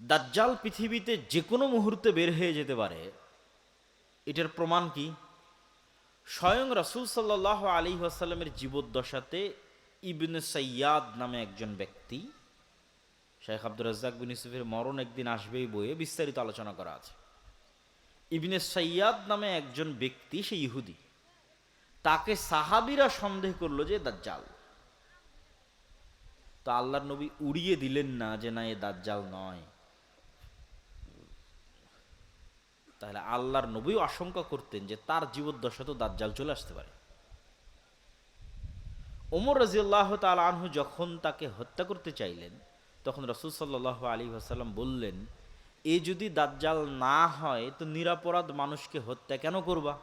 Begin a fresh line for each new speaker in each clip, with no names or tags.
দাজ্জাল পৃথিবীতে যে কোনো মুহূর্তে বের হয়ে যেতে পারে, এটার প্রমাণ কি? স্বয়ং রাসূল সাল্লাল্লাহু আলাইহি ওয়াসাল্লামের জীবদ্দশাতে ইবনে সাইয়াদ নামে একজন ব্যক্তি, শেখ আব্দুর রাজ্জাক বিন ইউসুফের মরণ একদিন আসবেই বইয়ে বিস্তারিত আলোচনা করা আছে। ইবনে সাইয়াদ নামে একজন ব্যক্তি, সে ইহুদি, তাকে সাহাবীরা সন্দেহ করলো যে দাজ্জাল। তো আল্লাহর নবী উড়িয়ে দিলেন না যে না, এ দাজ্জাল নয়। তাহলে আল্লাহর নবীও আশঙ্কা করতেন যে তার জীবদ্দশা তো দাজ্জাল চলে আসতে পারে। ওমর রাদিয়াল্লাহু তাআলা আনহু যখন তাকে হত্যা করতে চাইলেন, তখন রাসূল সাল্লাল্লাহু আলাইহি ওয়াসাল্লাম বললেন, এ যদি দাজ্জাল না হয় তো নিরপরাধ মানুষকে হত্যা কেন করবা?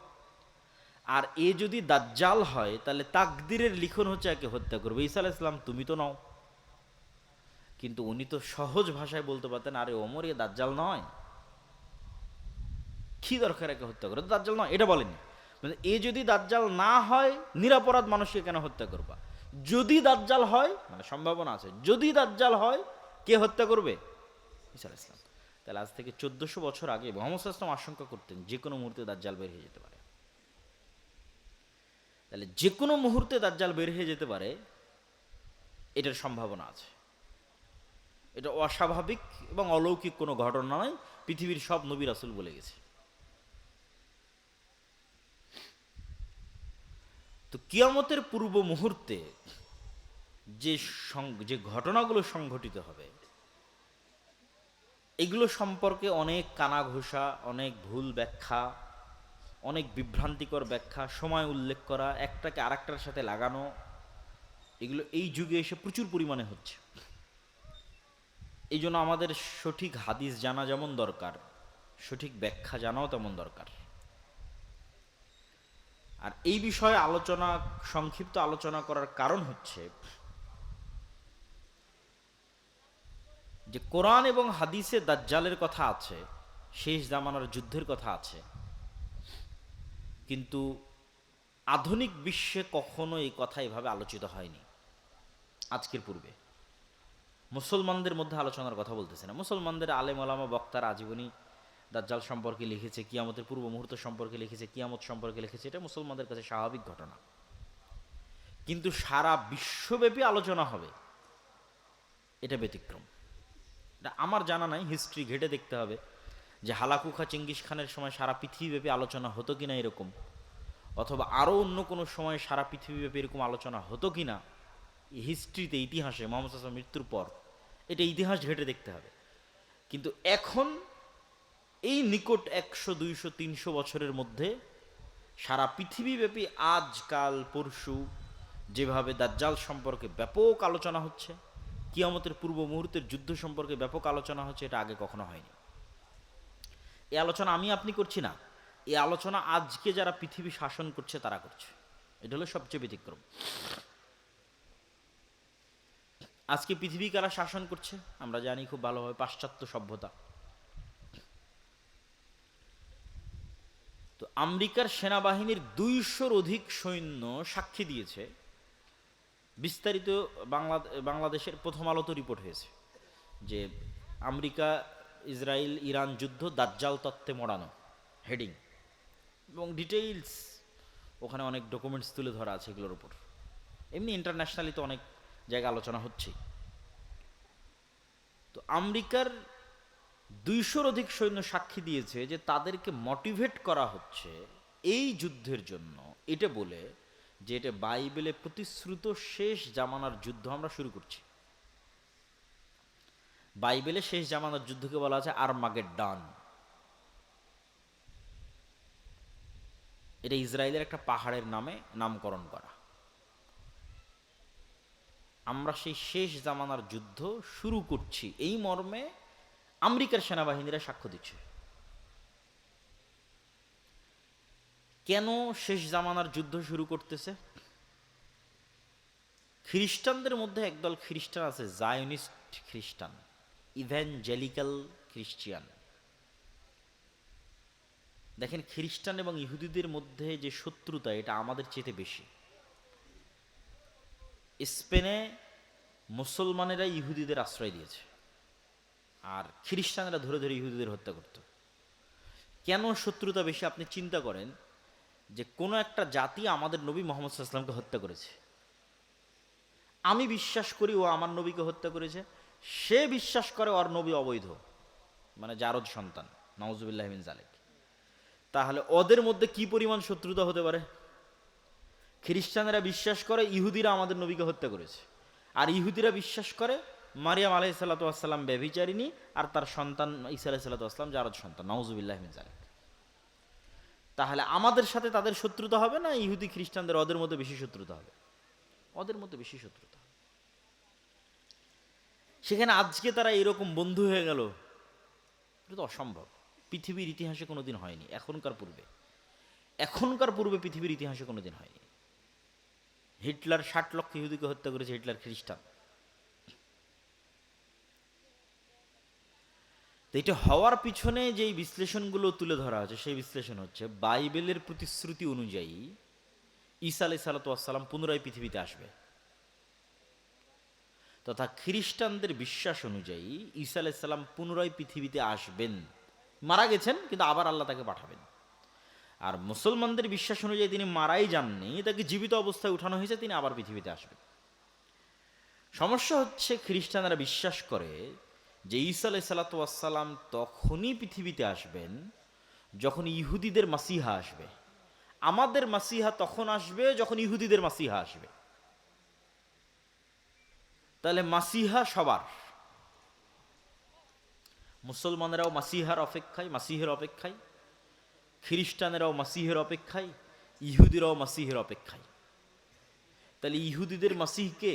আর এ যদি দাজ্জাল হয় তাহলে তাকদীরের লিখন হচ্ছে একে হত্যা করবে। ঈসা আলাইহিস সালাম তুমি তো নও। কিন্তু উনি তো সহজ ভাষায় বলতে পারতেন, আরে ওমর, এ দাজ্জাল নয়, কি দরকার একে হত্যা করে, দাজ্জাল নয়, এটা বলেনি। মানে এ যদি দাজ্জাল না হয় নিরপরাধ মানুষকে কেন হত্যা করবা? যদি দাজ্জাল হয়, মানে সম্ভাবনা আছে, যদি দাজ্জাল হয় কে হত্যা করবে? ঈসা আলাইহিস সালাম। তাহলে আজ থেকে 1400 বছর আগে মুহাম্মদ সাল্লাল্লাহু আলাইহি ওয়াসাল্লাম আশঙ্কা করতেন যে কোনো মুহূর্তে দাজ্জাল বের হয়ে যেতে পারে। তাহলে যে কোনো মুহূর্তে দাজ্জাল বের হয়ে যেতে পারে, এটার সম্ভাবনা আছে। এটা অস্বাভাবিক এবং অলৌকিক কোনো ঘটনা নয়, পৃথিবীর সব নবী রাসূল বলে গেছে। তো কিয়ামতের পূর্ব মুহূর্তে যে যে ঘটনাগুলো সংঘটিত হবে, এগুলো সম্পর্কে অনেক কানাঘোষা, অনেক ভুল ব্যাখ্যা, অনেক বিভ্রান্তিকর ব্যাখ্যা, সময় উল্লেখ করা, একটাকে আরেকটার সাথে লাগানো, এগুলো এই যুগে এসে প্রচুর পরিমাণে হচ্ছে। এই জন্য আমাদের সঠিক হাদিস জানা যেমন দরকার, সঠিক ব্যাখ্যা জানাও তেমন দরকার। আর এই বিষয়ে আলোচনা, সংক্ষিপ্ত আলোচনা করার কারণ হচ্ছে যে কোরআন এবং হাদিসে দাজ্জালের কথা আছে, শেষ জামানার যুদ্ধের কথা আছে, কিন্তু আধুনিক বিশ্বে কখনো এই কথা এভাবে আলোচিত হয়নি। আজকের পূর্বে মুসলমানদের মধ্যে আলোচনার কথা বলতেছে না, মুসলমানদের আলেম ওলামা বক্তারা আজীবনী দাজ্জাল সম্পর্কে লিখেছে, কিয়ামতের পূর্ব মুহূর্ত সম্পর্কে লিখেছে, কিয়ামত সম্পর্কে লিখেছে, এটা মুসলমানদের কাছে স্বাভাবিক ঘটনা। কিন্তু সারা বিশ্বব্যাপী আলোচনা হবে, এটা ব্যতিক্রম। এটা আমার জানা নাই, হিস্ট্রি ঘেটে দেখতে হবে যে হালাকুখা চেঙ্গিস খানের সময় সারা পৃথিবীব্যাপী আলোচনা হতো কিনা এরকম, অথবা আরও অন্য কোনো সময় সারা পৃথিবীব্যাপী এরকম আলোচনা হতো কিনা। হিস্ট্রিতে, ইতিহাসে মুহাম্মদ সাল্লাল্লাহু আলাইহি ওয়াসাল্লাম মৃত্যুর পর এটা ইতিহাস ঘেটে দেখতে হবে। কিন্তু এখন এই নিকট 100, 200, 300 বছরের মধ্যে সারা পৃথিবীব্যাপী আজকাল পরশু যেভাবে দাজ্জাল সম্পর্কে ব্যাপক আলোচনা হচ্ছে, কিয়ামতের পূর্ব মুহূর্তের যুদ্ধ সম্পর্কে ব্যাপক আলোচনা হচ্ছে, এটা আগে কখনো হয়নি। এই আলোচনা আমি আপনি করছি না, এই আলোচনা আজকে যারা পৃথিবী শাসন করছে তারা করছে। এটা হলো সবচেয়ে ব্যতিক্রম। আজকে পৃথিবী কারা শাসন করছে আমরা জানি খুব ভালোভাবে, পাশ্চাত্য সভ্যতা। তো আমেরিকার সেনাবাহিনীর 200-র অধিক সৈন্য সাক্ষী দিয়েছে, বিস্তারিত বাংলাদেশের প্রথম আলোতে রিপোর্ট হয়েছে যে আমেরিকা ইসরায়েল ইরান যুদ্ধ দাজ্জাল তত্ত্বে মোড়ানো, হেডিং এবং ডিটেইলস, ওখানে অনেক ডকুমেন্টস তুলে ধরা আছে এগুলোর উপর। এমনি ইন্টারন্যাশনালি তো অনেক জায়গায় আলোচনা হচ্ছে। তো আমেরিকার 200-র অধিক সৈন্য সাক্ষী দিয়েছে যে তাদেরকে মোটিভেট করা হচ্ছে এই যুদ্ধের জন্য, এটা বলে যে এটা বাইবেলে প্রতিশ্রুত শেষ জামানার যুদ্ধ আমরা শুরু করছি। বাইবেলে শেষ জামানার যুদ্ধকে বলা আছে আরমাগেড্ডন। এটা ইসরায়েলের একটা পাহাড়ের নামে নামকরণ করা। আমরা সেই শেষ জামানার যুদ্ধ শুরু করছি, এই মর্মে আমেরিকার সেনাবাহিনীরা সাক্ষ্য দিচ্ছে। কেন শেষ জামানার যুদ্ধ শুরু করতেছে? খ্রিস্টানদের মধ্যে একদল খ্রিস্টান আছে, জায়নিস্ট খ্রিস্টান, ইভ্যাঞ্জেলিক্যাল খ্রিস্টিয়ান। দেখেন, খ্রিস্টান এবং ইহুদিদের মধ্যে যে শত্রুতা, এটা আমাদের চেয়ে বেশি। স্পেনে মুসলমানেরা ইহুদিদের আশ্রয় দিয়েছে, আর খ্রিস্টানরা ধরে ধরে ইহুদিদের হত্যা করত। কেন শত্রুতা বেশি? আপনি চিন্তা করেন যে কোনো একটা জাতি আমাদের নবী মোহাম্মদ সাল্লাল্লাহু আলাইহি ওয়াসাল্লামকে হত্যা করেছে, আমি বিশ্বাস করি ও আমার নবীকে হত্যা করেছে, সে বিশ্বাস করে ওর নবী অবৈধ, মানে জারদ সন্তান, নাউজুবিল্লাহ মিন জালিক। তাহলে ওদের মধ্যে কি পরিমাণ শত্রুতা হতে পারে? খ্রিস্টানেরা বিশ্বাস করে ইহুদিরা আমাদের নবীকে হত্যা করেছে, আর ইহুদিরা বিশ্বাস করে মারিয়াম আলাইহিসসালাতু ওয়াসসালাম ব্যভিচারিণী আর তার সন্তান ঈসা আলাইহিসসালাতু ওয়াসসালাম জারদ সন্তান, নাউজুবিল্লাহ মিন জালিক। তাহলে আমাদের সাথে তাদের শত্রুতা হবে না ইহুদি খ্রিস্টানদের ওদের মধ্যে বেশি শত্রুতা হবে? ওদের মধ্যে বেশি শত্রুতা হবে। সেখানে আজকে তারা এরকম বন্ধু হয়ে গেল, এটা তো অসম্ভব। পৃথিবীর ইতিহাসে কোনোদিন হয়নি, এখনকার পূর্বে পৃথিবীর ইতিহাসে কোনোদিন হয়নি। হিটলার 60 লক্ষ ইহুদিকে হত্যা করেছে, হিটলার খ্রিস্টান। তো এটা হওয়ার পিছনে যেই বিশ্লেষণগুলো তুলে ধরা হচ্ছে, সেই বিশ্লেষণ হচ্ছে বাইবেলের প্রতিশ্রুতি অনুযায়ী ঈসা আলাইহিসসালাতু ওয়াসসালাম পুনরায় পৃথিবীতে আসবে, তথা খ্রিস্টানদের বিশ্বাস অনুযায়ী ঈসা আলাইহিস সালাম পুনরায় পৃথিবীতে আসবেন, মারা গেছেন কিন্তু আবার আল্লাহ তাকে পাঠাবেন। আর মুসলমানদের বিশ্বাস অনুযায়ী তিনি মারাই যাননি, তাকে জীবিত অবস্থায় উঠানো হয়েছে, তিনি আবার পৃথিবীতে আসবেন। সমস্যা হচ্ছে খ্রিস্টানরা বিশ্বাস করে যে ঈসা আলাইহিসসালাতু ওয়াসসালাম তখনই পৃথিবীতে আসবেন যখন ইহুদিদের মাসিহা আসবে। আমাদের মাসিহা তখন আসবে যখন ইহুদিদের মাসিহা আসবে। তাহলে মাসিহা সবার, মুসলমানেরাও মাসিহার অপেক্ষায়, মাসিহের অপেক্ষায়, খ্রিস্টানেরাও মাসিহের অপেক্ষায়, ইহুদিরাও মাসিহের অপেক্ষায়। তাহলে ইহুদিদের মাসিহকে,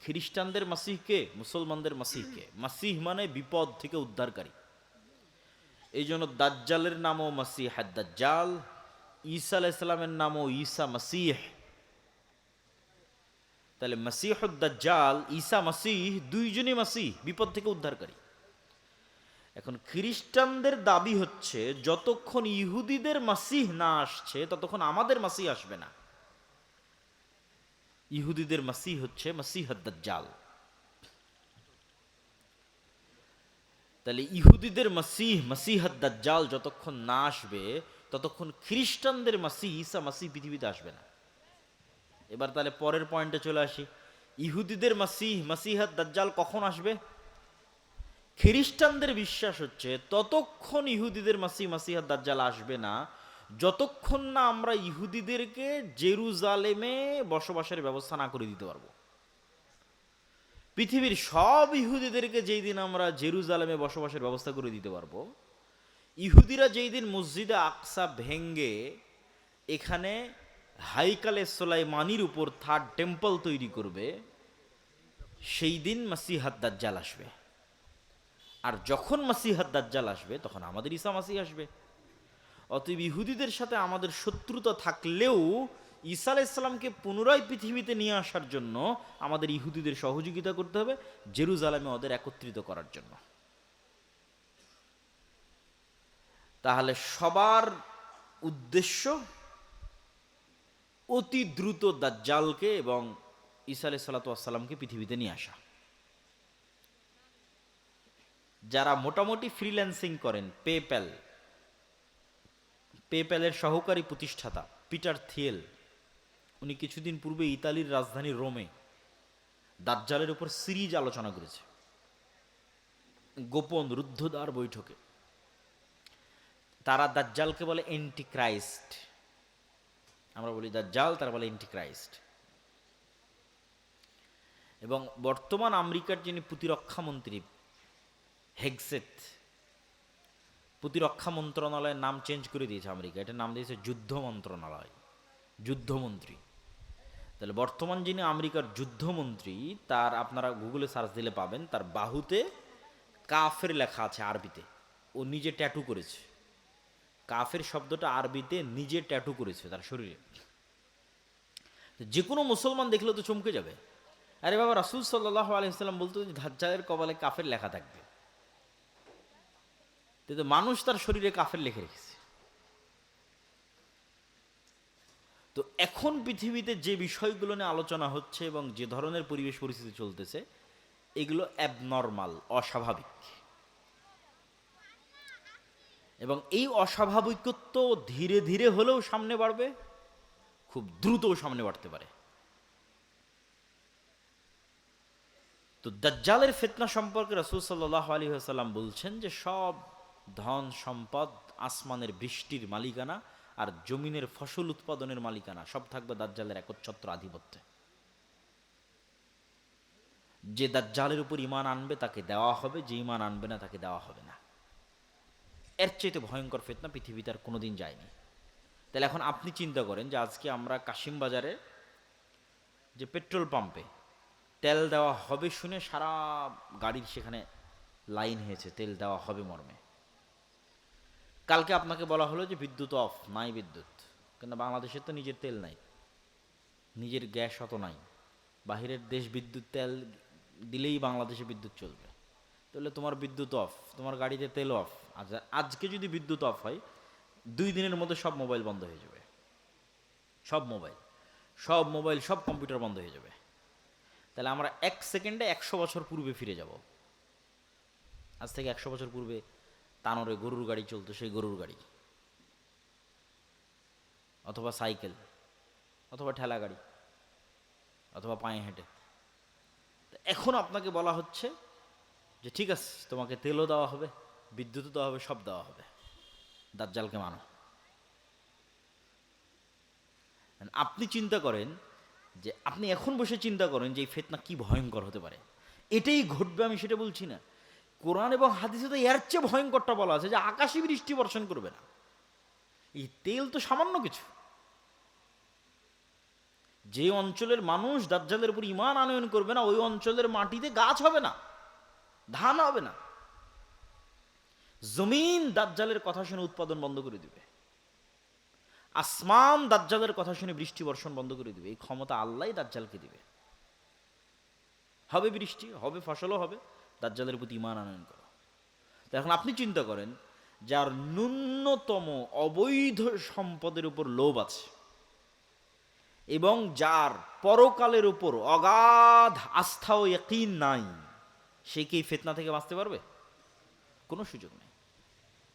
খ্রিস্টানদের মাসিহকে, মুসলমানদের মাসিহকে। মাসিহ মানে বিপদ থেকে উদ্ধারকারী। এই জন্য দাজ্জালের নামও মাসিহ দাজ্জাল, ঈসা আলাইহিস সালামের নামও ঈসা মাসিহ। তাহলে মাসিহুদ দাজ্জাল, ঈসা মাসিহ, দুইজনই মাসিহ, বিপদ থেকে উদ্ধারকারী। এখন খ্রিস্টানদের দাবি হচ্ছে যতক্ষণ ইহুদিদের মাসিহ না আসছে ততক্ষণ আমাদের মাসিহ আসবে না। ইহুদিদের মাসিহ হচ্ছে মাসিহুদ দাজ্জাল। তাহলে ইহুদিদের মাসিহ মাসিহুদ দাজ্জাল যতক্ষণ না আসবে ততক্ষণ খ্রিস্টানদের মাসিহ ঈসা মাসিহ পৃথিবীতে আসবে না। এবার তাহলে পরের পয়েন্টে চলে আসি, ইহুদিদের মাসিহ মাসিহুদ দাজ্জাল কখন আসবে? খ্রিস্টানদের বিশ্বাস হচ্ছে ততক্ষণ ইহুদিদের মাসিহ মাসিহুদ দাজ্জাল আসবে না যতক্ষণ না আমরা ইহুদিদেরকে জেরুজালেমে বসবাসের ব্যবস্থা না করে দিতে পারবো। পৃথিবীর সব ইহুদিদেরকে যেই দিন আমরা জেরুজালেমে বসবাসের ব্যবস্থা করে দিতে পারবো, ইহুদিরা যেই দিন মসজিদে আকসা ভেঙ্গে এখানে হাইকালে সোলাইমানির উপর থার্ড টেম্পল তৈরি করবে, সেই দিন মাসিহুদ দাজ্জাল আসবে। আর যখন মাসিহুদ দাজ্জাল আসবে তখন আমাদের ঈসা মাসিহ আসবে। অতএব ইহুদিদের সাথে আমাদের শত্রুতা থাকলেও ঈসা আলাইহিস সালামকে পুনরায় পৃথিবীতে নিয়ে আসার জন্য আমাদের ইহুদিদের সহযোগিতা করতে হবে, জেরুজালেমে ওদের একত্রিত করার জন্য। তাহলে সবার উদ্দেশ্য অতি দ্রুত দাজ্জালকে এবং ঈসা আলাইহিসসালাতু ওয়াসসালামকে পৃথিবীতে নিয়ে আসা। যারা মোটামুটি ফ্রিল্যান্সিং করেন, পেপ্যালের সহকারী প্রতিষ্ঠাতা পিটার থিয়েল, উনি কিছুদিন পূর্বে ইতালির রাজধানী রোমে দাজ্জালের উপর সিরিজ আলোচনা করেছে, গোপন রুদ্ধদ্বার বৈঠকে। তারা দাজ্জালকে বলে অ্যান্টিক্রাইস্ট, আমরা বলি দাজ্জাল, তারা বলে অ্যান্টিক্রাইস্ট। এবং বর্তমান আমেরিকার যিনি প্রতিরক্ষা মন্ত্রী হেগসেথ, প্রতিরক্ষা মন্ত্রণালয়ের নাম চেঞ্জ করে দিয়েছে আমেরিকা, এটার নাম দিয়েছে যুদ্ধ মন্ত্রণালয়, যুদ্ধমন্ত্রী। তাহলে বর্তমান যিনি আমেরিকার যুদ্ধমন্ত্রী, তার আপনারা গুগলে সার্চ দিলে পাবেন, তার বাহুতে কাফের লেখা আছে আরবিতে, ও নিজে ট্যাটু করেছে। কাফের শব্দটা আরবিতে নিজে ট্যাটু করেছে তার শরীরে। যে কোনো মুসলমান দেখলে তো চমকে যাবে, আরে বাবা, রাসূল সাল্লাল্লাহু আলাইহি ওয়াসাল্লাম বলতো যে দাজ্জালের কপালে কাফের লেখা থাকবে, কিন্তু মানুষ তার শরীরে কাফের লিখে রেখেছে। তো এখন পৃথিবীতে যে বিষয়গুলো নিয়ে আলোচনা হচ্ছে এবং যে ধরনের পরিবেশ পরিস্থিতি চলতেছে, এগুলো অ্যাবনর্মাল, অস্বাভাবিক। এবং এই অস্বাভাবিকত্ব ধীরে ধীরে হলেও সামনে বাড়বে, খুব দ্রুতও সামনে বাড়তে পারে। তো দাজ্জালের ফিতনা সম্পর্কে রাসূল সাল্লাল্লাহু আলাইহি ওয়াসাল্লাম বলছেন যে সব ধন সম্পদ, আসমানের বৃষ্টির মালিকানা আর জমিনের ফসল উৎপাদনের মালিকানা সব থাকবে দাজ্জালের একচ্ছত্র আধিপত্যে। যে দাজ্জালের উপর ঈমান আনবে তাকে দেওয়া হবে, যে ঈমান আনবে না তাকে দেওয়া হবে না। এর চাইতে ভয়ঙ্কর ফিতনা পৃথিবীতে আর কোনোদিন যায়নি। তাহলে এখন আপনি চিন্তা করেন যে আজকে আমরা কাশিম বাজারে যে পেট্রোল পাম্পে তেল দেওয়া হবে শুনে সারা গাড়ির সেখানে লাইন হয়েছে তেল দেওয়া হবে মর্মে। কালকে আপনাকে বলা হলো যে বিদ্যুৎ অফ, নাই বিদ্যুৎ, কিন্তু বাংলাদেশের তো নিজের তেল নাই, নিজের গ্যাস অত নাই, বাহিরের দেশ বিদ্যুৎ তেল দিলেই বাংলাদেশে বিদ্যুৎ চলবে। তাহলে তোমার বিদ্যুৎ অফ, তোমার গাড়িতে তেল অফ। আজকে যদি বিদ্যুৎ অফ হয় 2 দিনের মধ্যে সব মোবাইল বন্ধ হয়ে যাবে, সব মোবাইল সব কম্পিউটার বন্ধ হয়ে যাবে। তাহলে আমরা 1 সেকেন্ডে 100 বছর পূর্বে ফিরে যাব। আজ থেকে 100 বছর পূর্বে তানোরে গরুর গাড়ি চলতো, সেই গরুর গাড়ি অথবা সাইকেল অথবা ঠেলা গাড়ি অথবা পায়ে হেঁটে। এখন আপনাকে বলা হচ্ছে যে ঠিক আছে, তোমাকে তেলও দেওয়া হবে, বিদ্যুৎও দেওয়া হবে, সব দেওয়া হবে, দাজ্জালকে মানো। আপনি চিন্তা করেন যে আপনি এখন বসে চিন্তা করেন যে এই ফিতনা কি ভয়ঙ্কর হতে পারে। এটাই ঘটবে আমি সেটা বলছি না, কোরআন এবং হাদিসে তো এর চেয়ে ভয়ঙ্করটা বলা আছে যে আকাশে বৃষ্টি বর্ষণ করবে না। এই তেল তো সামান্য কিছু। যে অঞ্চলের মানুষ দাজ্জালের উপর ঈমান আনয়ন করবে না, ওই অঞ্চলের মাটিতে গাছ হবে না, ধান হবে না। জমিন দাজ্জালের কথা শুনে উৎপাদন বন্ধ করে দিবে, আসমান দাজ্জালের কথা শুনে বৃষ্টি বর্ষণ বন্ধ করে দিবে। এই ক্ষমতা আল্লাহই দাজ্জালকে দিবে। হবে বৃষ্টি, হবে ফসলও হবে, দাজ্জালের প্রতি ঈমান আনয়ন করো। তো এখন আপনি চিন্তা করেন, যার ন্যূনতম অবৈধ সম্পদের উপর লোভ আছে এবং যার পরকালের উপর অগাধ আস্থা ও ইয়াকিন নাই, সে কি ফিতনা থেকে বাঁচতে পারবে? কোনো সুযোগ নেই।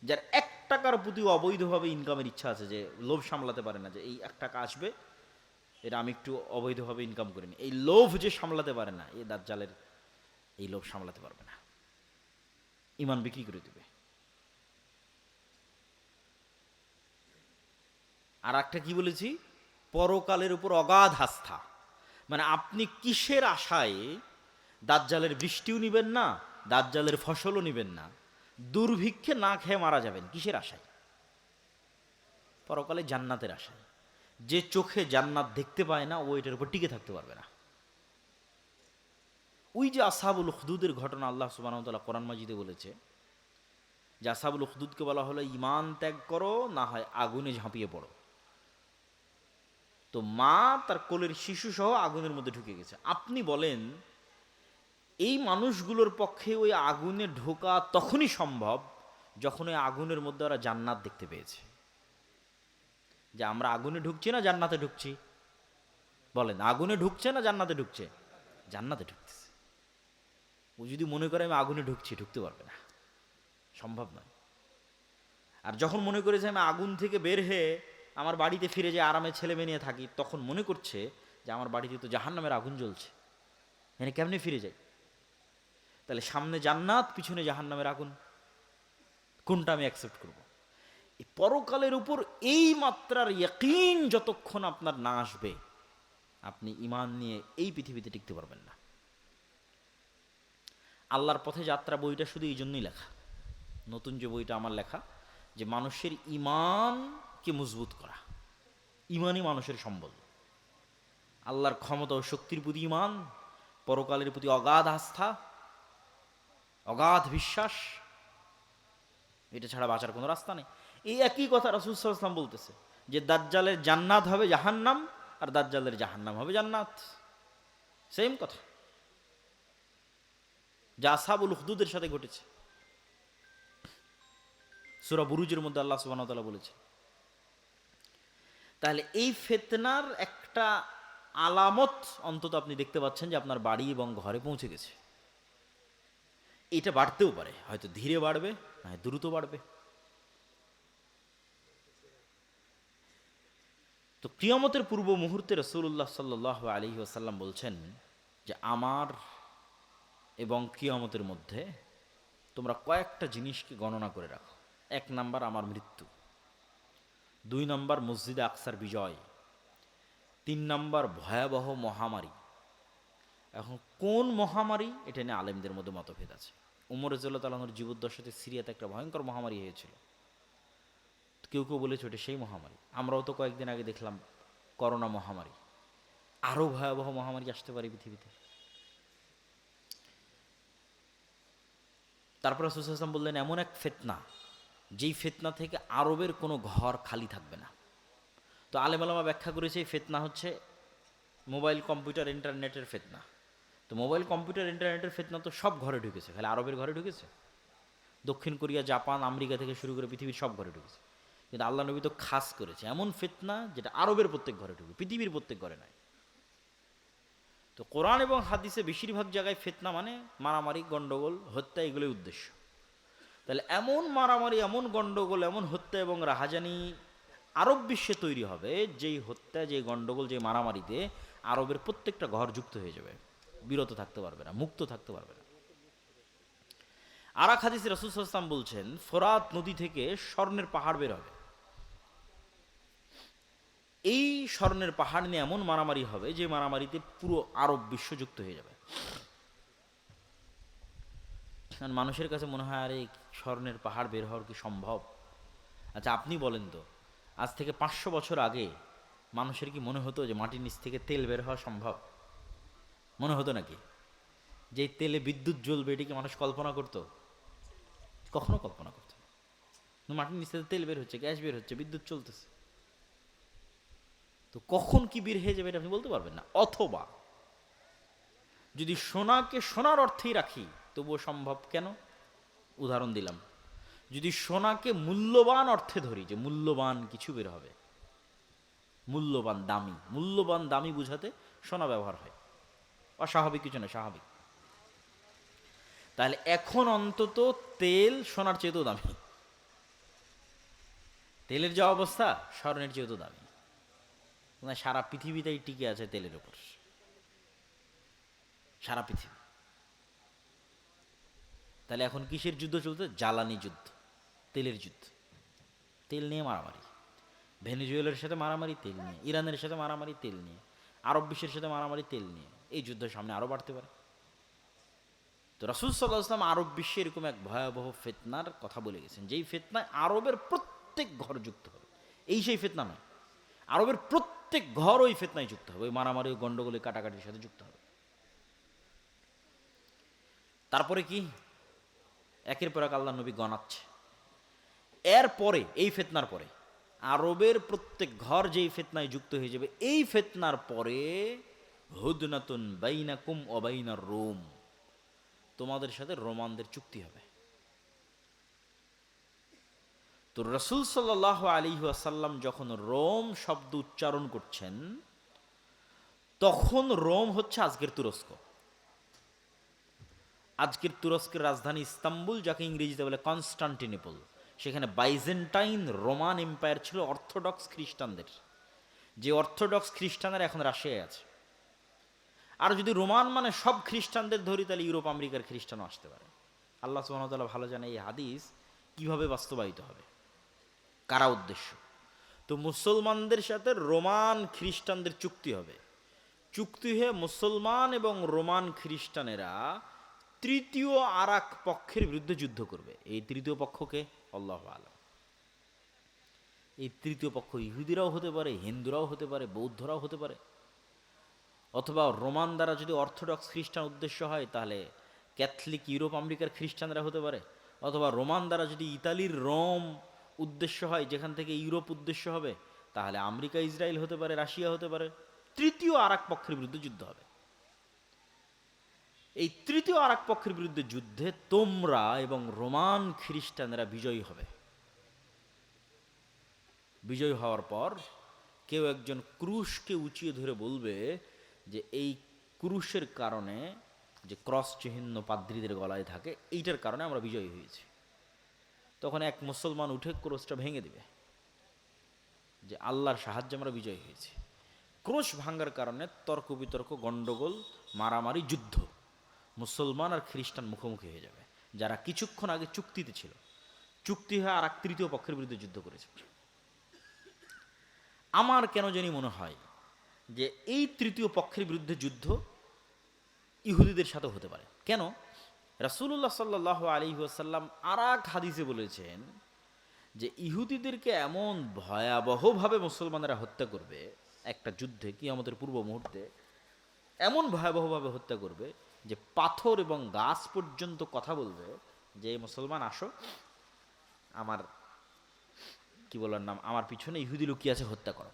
যার 1 টাকার প্রতি অবৈধভাবে ইনকামের ইচ্ছা আছে, যে লোভ সামলাতে পারে না, যে এই 1 টাকা আসবে, এটা আমি একটু অবৈধভাবে ইনকাম করিনি, এই লোভ যে সামলাতে পারে না, এই দাজ্জালের এই লোভ সামলাতে পারবে না, ঈমান বিক্রি করে দিবে। আর একটা কি বলেছি, পরকালের উপর অগাধ আস্থা। মানে আপনি কিসের আশায় দাজ্জালের বৃষ্টিও নিবেন না, দাজ্জালের ফসলও নিবেন না, দুর্ভিক্ষে না খেয়ে মারা যাবেন, কিসের আশায়? পরকালে জান্নাতের আশায়। যে চোখে জান্নাত দেখতে পায় না, ও এটার উপর টিকে থাকতে পারবে না। ওই যে আসহাবুল উখদুদের ঘটনা আল্লাহ সুবহানাহু ওয়া তাআলা কোরআন মাজিদে বলেছে যে আসহাবুল উখদুদকে বলা হলো ঈমান ত্যাগ করো, না হয় আগুনে ঝাঁপিয়ে পড়ো। তো মা তার কোলের শিশু সহ আগুনের মধ্যে ঢুকে গেছে। আপনি বলেন এই মানুষগুলোর পক্ষে ওই আগুনে ঢোকা তখনই সম্ভব যখন ওই আগুনের মধ্যে ওরা জান্নাত দেখতে পেয়েছে। যে আমরা আগুনে ঢুকছি না জান্নাতে ঢুকছি? বলেন, আগুনে ঢুকছে না জান্নাতে ঢুকছে? জান্নাতে ঢুকতেছে। ও যদি মনে করে আমি আগুনে ঢুকছি, ঢুকতে পারবে না, সম্ভব নয়। আর যখন মনে করেছে আমি আগুন থেকে বের হয়ে আমার বাড়িতে ফিরে যে আরামে ছেলে মেয়ে নিয়ে থাকি, তখন মনে করছে যে আমার বাড়িতে তো জাহান্নামের আগুন জ্বলছে, এখানে কেমনে ফিরে যাই? তাহলে সামনে জান্নাত, পিছনে জাহান্নামের আগুন, কোনটা আমি অ্যাকসেপ্ট করব? এই পরকালের উপর এই মাত্রার ইয়াকিন যতক্ষণ আপনার না আসবে, আপনি ঈমান নিয়ে এই পৃথিবীতে টিকতে পারবেন না। আল্লাহর পথে যাত্রা বইটা শুধু এই জন্যই লেখা, নতুন যে বইটা আমার লেখা, যে মানুষের ঈমানকে মজবুত করা। ঈমানই মানুষের সম্বল। আল্লাহর ক্ষমতা ও শক্তির প্রতি ঈমান, পরকালের প্রতি অগাধ আস্থা, অগাধ বিশ্বাস, এটা ছাড়া বাঁচার কোনো রাস্তা নেই। এই একই কথা রাসূল সাল্লাল্লাহু আলাইহি ওয়াসাল্লাম বলতেছে যে দাজ্জালের জান্নাত হবে জাহান্নাম, আর দাজ্জালের জাহান্নাম হবে জান্নাত। সেম কথা, যা আসহাবুল উখদুদের সাথে ঘটেছে। সূরা বুরুজের মধ্যে আল্লাহ সুবহানাহু ওয়া তাআলা বলেছে। তাহলে এই ফিতনার একটা আলামত অন্তত আপনি দেখতে পাচ্ছেন যে আপনার বাড়ি এবং ঘরে পৌঁছে গেছে। এটা বাড়তেও পারে, হয়তো ধীরে বাড়বে, না দ্রুত বাড়বে। তো কিয়ামতের পূর্ব মুহূর্তে রাসূলুল্লাহ সাল্লাল্লাহু আলাইহি ওয়াসাল্লাম বলছেন যে আমার এবং কিয়ামতের মধ্যে তোমরা কয়েকটা জিনিসকে গণনা করে রাখো। 1 নাম্বার আমার মৃত্যু, 2 নাম্বার মসজিদে আকসার বিজয়, 3 নাম্বার ভয়াবহ মহামারী। এখন কোন মহামারী এটা নিয়ে আলেমদের মধ্যে মতভেদ আছে। উমর রাদিয়াল্লাহু তাআলা আনহুর জীবদ্দশাতে সিরিয়াতে একটা ভয়ঙ্কর মহামারী হয়েছিল, কেউ কেউ বলেছে ওটা সেই মহামারী। আমরাও তো কয়েকদিন আগে দেখলাম করোনা মহামারী, আরও ভয়াবহ মহামারী আসতে পারে পৃথিবীতে। তারপর রাসূল সাল্লাল্লাহু আলাইহি ওয়াসাল্লাম বললেন এমন এক ফিতনা যেই ফিতনা থেকে আরবের কোনো ঘর খালি থাকবে না। তো আলেম ওলামা ব্যাখ্যা করেছে এই ফিতনা হচ্ছে মোবাইল কম্পিউটার ইন্টারনেটের ফিতনা। তো মোবাইল কম্পিউটার ইন্টারনেটের ফিতনা তো সব ঘরে ঢুকেছে, খালি আরবের ঘরে ঢুকেছে? দক্ষিণ কোরিয়া, জাপান, আমেরিকা থেকে শুরু করে পৃথিবীর সব ঘরে ঢুকেছে। কিন্তু আল্লাহ নবী তো খাস করেছে এমন ফিতনা যেটা আরবের প্রত্যেক ঘরে ঢুকবে, পৃথিবীর প্রত্যেক ঘরে নয়। তো কোরআন এবং হাদিসে বেশিরভাগ জায়গায় ফিতনা মানে মারামারি, গণ্ডগোল, হত্যা, এগুলোই উদ্দেশ্য। তাহলে এমন মারামারি, এমন গণ্ডগোল, এমন হত্যা এবং রাহাজানি আরব বিশ্বে তৈরি হবে, যেই হত্যা, যেই গণ্ডগোল, যেই মারামারিতে আরবের প্রত্যেকটা ঘর যুক্ত হয়ে যাবে, বিরত থাকতে পারবে না, মুক্ত থাকতে পারবে না। আর এক হাদিসে রাসূল সাল্লাল্লাহু আলাইহি ওয়াসাল্লাম বলছেন ফোরাত নদী থেকে স্বর্ণের পাহাড় বের হবে। এই স্বর্ণের পাহাড় নিয়ে এমন মারামারি হবে যে মারামারিতে পুরো আরব বিশ্ব যুক্ত হয়ে যাবে। মানুষের কাছে মনে হয় আরে স্বর্ণের পাহাড় বের হওয়ার কি সম্ভব? আচ্ছা আপনি বলেন তো, আজ থেকে 500 বছর আগে মানুষের কি মনে হতো যে মাটির নিচ থেকে তেল বের হওয়া সম্ভব? মনে হতো নাকি? যে তেলে বিদ্যুৎ জ্বলবে এটিকে মানুষ কল্পনা করতো? কখনো কল্পনা করতো না। মাটির নিচ থেকে তেল বের হচ্ছে, গ্যাস বের হচ্ছে, বিদ্যুৎ চলতেছে, তো কখন কি বের হয়ে যাবে এটা আপনি বলতে পারবেন না। অথবা যদি সোনাকে সোনার অর্থেই রাখি তবুও সম্ভব কেন? উদাহরণ দিলাম, যদি সোনাকে মূল্যবান অর্থে ধরি যে মূল্যবান কিছু বের হবে, মূল্যবান দামি, মূল্যবান দামি বুঝাতে সোনা ব্যবহার হয়, অস্বাভাবিক কিছু না, স্বাভাবিক। তাহলে এখন অন্তত তেল সোনার চেয়েতেও দামি, তেলের যা অবস্থা স্বর্ণের চেয়েতেও দামি। সারা পৃথিবীতেই টিকে আছে তেলের উপর, সারা পৃথিবী। তাহলে এখন কিসের যুদ্ধ চলছে? জ্বালানি যুদ্ধ, তেলের যুদ্ধ। তেল নিয়ে মারামারি, ভেনেজুয়েলার সাথে মারামারি তেল নিয়ে, ইরানের সাথে মারামারি তেল নিয়ে, আরব বিশ্বের সাথে মারামারি তেল নিয়ে। এই যুদ্ধের সামনে আরও বাড়তে পারে। তো রাসূল সাল্লাল্লাহু আলাইহি ওয়াসাল্লাম আরব বিশ্বে এরকম এক ভয়াবহ ফিতনার কথা বলে গেছেন, যেই ফিতনায় আরবের প্রত্যেক ঘর যুক্ত হবে। এই সেই ফিতনা নয়, আরবের প্রত্যেক ঘর ওই ফিতনায় যুক্ত হবে, ওই মারামারি, ওই গণ্ডগোলে, কাটাকাটির সাথে যুক্ত হবে। তারপরে কি? একের পর এক আল্লাহ নবী গণাচ্ছে। এরপরে এই ফিতনার পরে আরবের প্রত্যেক ঘর যেই ফিতনায় যুক্ত হয়ে যাবে, এই ফিতনার পরে হুদনাতুন বাইনাকুম ওয়া বাইনার রোম, তোমাদের সাথে রোমানদের চুক্তি হবে। তো রাসূল সাল্লাল্লাহু আলাইহি ওয়াসাল্লাম যখন রোম শব্দ উচ্চারণ করছেন, তখন রোম হচ্ছে আজকের তুরস্ক। আজকের তুরস্কের রাজধানী ইস্তাম্বুল, যাকে ইংরেজিতে বলে কনস্টান্টিনোপল। সেখানে বাইজেন্টাইন রোমান এম্পায়ার ছিল অর্থোডক্স খ্রিস্টানদের, যে অর্থোডক্স খ্রিস্টানরা এখন রাশিয়ায় আছে। আর যদি রোমান মানে সব খ্রিস্টানদের ধরি, তাহলে ইউরোপ আমেরিকার খ্রিস্টানও আসতে পারে। আল্লাহ সুবহানাহু ওয়া তাআলা ভালো জানে এই হাদিস কিভাবে বাস্তবায়িত হবে, কারা উদ্দেশ্য। তো মুসলমানদের সাথে রোমান খ্রিস্টানদের চুক্তি হবে। চুক্তি হয়ে মুসলমান এবং রোমান খ্রিস্টানেরা তৃতীয় আর এক পক্ষের বিরুদ্ধে যুদ্ধ করবে। এই তৃতীয় পক্ষকে আল্লাহু আ'লাম। এই তৃতীয় পক্ষ ইহুদিরাও হতে পারে, হিন্দুরাও হতে পারে, বৌদ্ধরাও হতে পারে, অথবা রোমান দ্বারা যদি অর্থোডক্স খ্রিস্টান উদ্দেশ্য হয় তাহলে ক্যাথলিক ইউরোপ আমেরিকার খ্রিস্টানরা হতে পারে, অথবা রোমান দ্বারা যদি ইতালির রোম উদ্দেশ্য হয়, যেখান থেকে ইউরোপ উদ্দেশ্য হবে, তাহলে আমেরিকা, ইসরায়েল হতে পারে, রাশিয়া হতে পারে। তৃতীয় আর এক পক্ষের বিরুদ্ধে যুদ্ধ হবে। এই তৃতীয় আর এক পক্ষের বিরুদ্ধে যুদ্ধে তোমরা এবং রোমান খ্রিস্টানরা বিজয়ী হবে। বিজয়ী হওয়ার পর কেউ একজন ক্রুশকে উঁচিয়ে ধরে বলবে যে এই ক্রুশের কারণে, যে ক্রস চিহ্ন পাদ্রীদের গলায় থাকে, এইটার কারণে আমরা বিজয়ী হয়েছি। তখন এক মুসলমান উঠে ক্রসটা ভেঙে দিবে, যে আল্লাহর সাহায্যে আমরা বিজয় হয়েছি। ক্রোশ ভাঙ্গার কারণে তর্ক বিতর্ক, গণ্ডগোল, মারামারি, যুদ্ধ, মুসলমান আর খ্রিস্টান মুখোমুখি হয়ে যাবে। যারা কিছুক্ষণ আগে চুক্তিতে ছিল, চুক্তি হয়ে আর এক তৃতীয় পক্ষের বিরুদ্ধে যুদ্ধ করেছে। আমার কেন জানি মনে হয় যে এই তৃতীয় পক্ষের বিরুদ্ধে যুদ্ধ ইহুদিদের সাথে হতে পারে। কেন? রাসূলুল্লাহ সাল্লাল্লাহু আলাইহি ওয়াসাল্লাম আর এক হাদিসে বলেছেন যে ইহুদিদেরকে এমন ভয়াবহভাবে মুসলমানেরা হত্যা করবে একটা যুদ্ধে, কিয়ামতের পূর্ব মুহূর্তে এমন ভয়াবহভাবে হত্যা করবে যে পাথর এবং গাছ পর্যন্ত কথা বলবে যে মুসলমান আসো, আমার কি বলার নাম, আমার পিছনে ইহুদি লুকিয়ে আছে, হত্যা করো।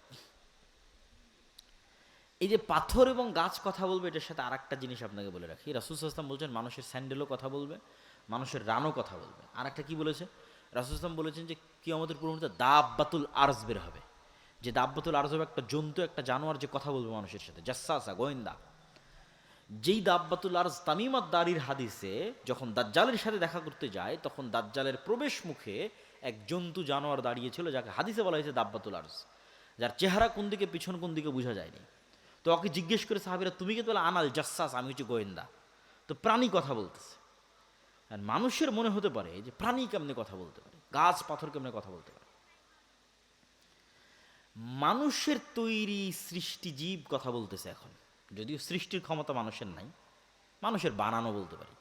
এই যে পাথর এবং গাছ কথা বলবে, এটার সাথে আর একটা জিনিস আপনাকে বলে রাখি। রাসূল সাল্লাল্লাহু আলাইহি ওয়াসাল্লাম বলছেন মানুষের স্যান্ডেলও কথা বলবে, মানুষের রানও কথা বলবে। আর একটা কি বলেছে রাসূল সাল্লাল্লাহু আলাইহি ওয়াসাল্লাম বলেছেন যে কিয়ামতের পূর্ব মুহূর্তে দাব্বাতুল আরজ বের হবে। যে দাব্বাতুল আরজ হবে একটা জন্তু, একটা জানোয়ার যে কথা বলবে মানুষের সাথে, জাসসাসা, গোয়েন্দা। যেই দাব্বাতুল আরজ তামিমাত দারির হাদিসে যখন দাজ্জালের সাথে দেখা করতে যায়, তখন দাজ্জালের প্রবেশ মুখে এক জন্তু জানোয়ার দাঁড়িয়েছিল, যাকে হাদিসে বলা হয়েছে দাব্বাতুল আরজ, যার চেহারা কোন দিকে পিছন কোন দিকে বোঝা যায়নি। তো ওকে জিজ্ঞেস করে সাহাবীরা, তুমি কি বলে আনাল জাসসাস, আমি হচ্ছে গোয়েন্দা। তো প্রাণী কথা বলতেছে। আর মানুষের মনে হতে পারে যে প্রাণী কেমনে কথা বলতে পারে, গাছ পাথর কেমনে কথা বলতে পারে। মানুষের তৈরি সৃষ্টি জীব কথা বলতেছে এখন, যদিও সৃষ্টির ক্ষমতা মানুষের নাই, মানুষের বানানো বলতে পারি।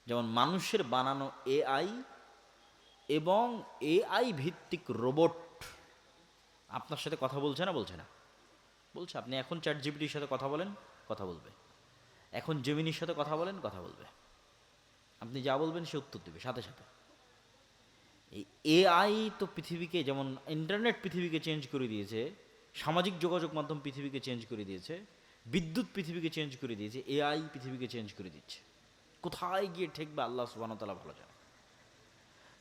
যেমন মানুষের বানানো এআই এবং এআই ভিত্তিক রোবট আপনার সাথে কথা বলছে না? বলছে না? বলছে। আপনি এখন চ্যাট জিপিটির সাথে কথা বলেন, কথা বলবে। এখন জেমিনির সাথে কথা বলেন, কথা বলবে। আপনি যা বলবেন সে উত্তর দেবে সাথে সাথে। এই এআই তো পৃথিবীকে, যেমন ইন্টারনেট পৃথিবীকে চেঞ্জ করে দিয়েছে, সামাজিক যোগাযোগ মাধ্যম পৃথিবীকে চেঞ্জ করে দিয়েছে, বিদ্যুৎ পৃথিবীকে চেঞ্জ করে দিয়েছে, এআই পৃথিবীকে চেঞ্জ করে দিচ্ছে। কোথায় গিয়ে ঠেকবে আল্লাহ সুবহানাহু ওয়া তাআলা ভালো জানে।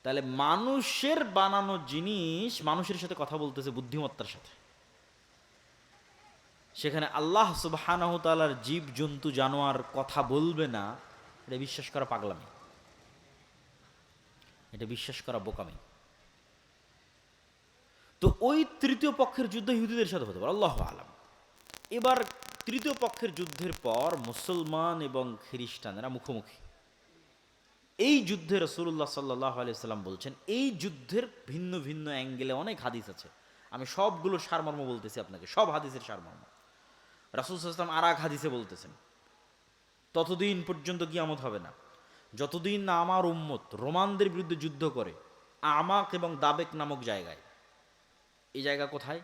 তাহলে মানুষের বানানো জিনিস মানুষের সাথে কথা বলতেছে বুদ্ধিমত্তার সাথে, সেখানে আল্লাহ সুবহানাহু ওয়া তাআলার জীব জন্তু জানোয়ার কথা বলবে না, এটা বিশ্বাস করা পাগলামি, এটা বিশ্বাস করা বোকামি। তো ওই তৃতীয় পক্ষের যুদ্ধ ইহুদিদের সাথে হতে পারে, আল্লাহু আলাম। এবার তৃতীয় পক্ষের যুদ্ধের পর মুসলমান এবং খ্রিস্টানেরা মুখোমুখি। এই যুদ্ধে রাসূলুল্লাহ সাল্লাল্লাহু আলাইহি ওয়াসাল্লাম বলছেন, এই যুদ্ধের ভিন্ন ভিন্ন অ্যাঙ্গেলে অনেক হাদিস আছে, আমি সবগুলোর সারমর্ম বলতেছি আপনাকে, সব হাদিসের সারমর্ম। রাসূল সাল্লাল্লাহু আলাইহি ওয়াসাল্লাম আর এক হাদিসে বলতেছেন, ততদিন পর্যন্ত কিয়ামত হবে না যতদিন না আমার উম্মত রোমানদের বিরুদ্ধে যুদ্ধ করে আমাক এবং দাবেক নামক জায়গায়। এই জায়গা কোথায়?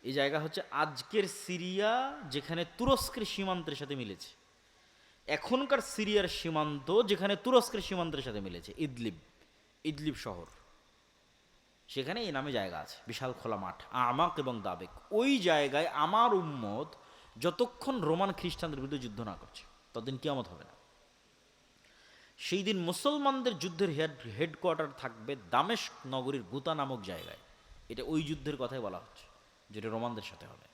এই জায়গা হচ্ছে আজকের সিরিয়া, যেখানে তুরস্কের সীমান্তের সাথে মিলেছে। এখনকার সিরিয়ার সীমান্ত যেখানে তুরস্কের সীমান্তের সাথে মিলেছে, ইদলিব, ইদলিব শহর, সেখানে এই নামে জায়গা আছে, বিশাল খোলা মাঠ, আমাক এবং দাবেক। ওই জায়গায় আমার উম্মত যতক্ষণ রোমান খ্রিস্টানদের বিরুদ্ধে যুদ্ধ না করছে ততদিন কিয়ামত হবে না। সেই দিন মুসলমানদের যুদ্ধের হেডকোয়ার্টার থাকবে দামেস্ক নগরীর গুতা নামক জায়গায়। এটা ওই যুদ্ধের কথাই বলা হচ্ছে যেটা রোমানদের সাথে হবে।